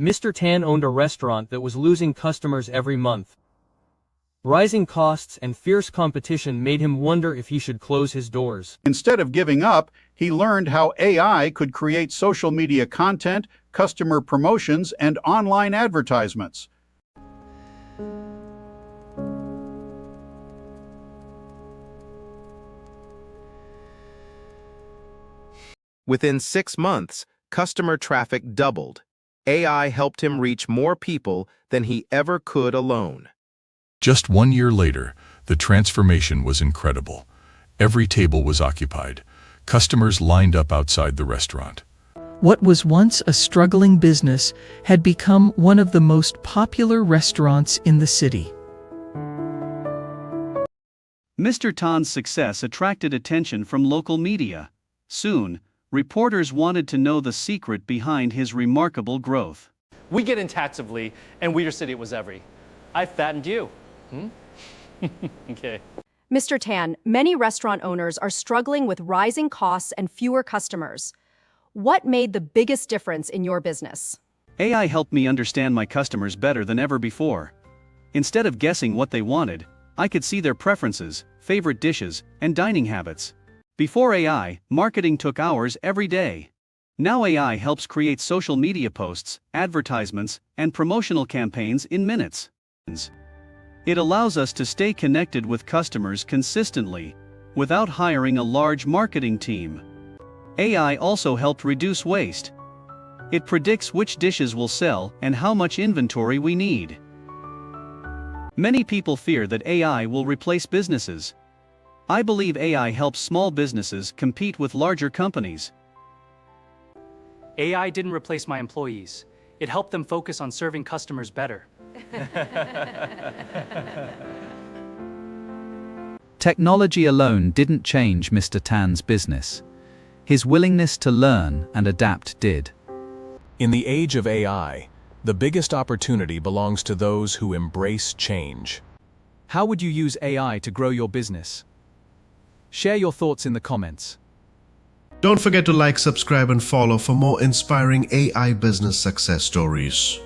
Mr. Tan owned a restaurant that was losing customers every month. Rising costs and fierce competition made him wonder if he should close his doors. Instead of giving up, he learned how AI could create social media content, customer promotions, and online advertisements. Within 6 months, customer traffic doubled. AI helped him reach more people than he ever could alone. Just 1 year later, the transformation was incredible. Every table was occupied. Customers lined up outside the restaurant. What was once a struggling business had become one of the most popular restaurants in the city. Mr. Tan's success attracted attention from local media. Soon, reporters wanted to know the secret behind his remarkable growth. We get intensively, and Weeder City was every. I fattened you. Okay. Mr. Tan, many restaurant owners are struggling with rising costs and fewer customers. What made the biggest difference in your business? AI helped me understand my customers better than ever before. Instead of guessing what they wanted, I could see their preferences, favorite dishes, and dining habits. Before AI, marketing took hours every day. Now AI helps create social media posts, advertisements, and promotional campaigns in minutes. It allows us to stay connected with customers consistently, without hiring a large marketing team. AI also helped reduce waste. It predicts which dishes will sell and how much inventory we need. Many people fear that AI will replace businesses. I believe AI helps small businesses compete with larger companies. AI didn't replace my employees. It helped them focus on serving customers better. Technology alone didn't change Mr. Tan's business. His willingness to learn and adapt did. In the age of AI, the biggest opportunity belongs to those who embrace change. How would you use AI to grow your business? Share your thoughts in the comments. Don't forget to like, subscribe, and follow for more inspiring AI business success stories.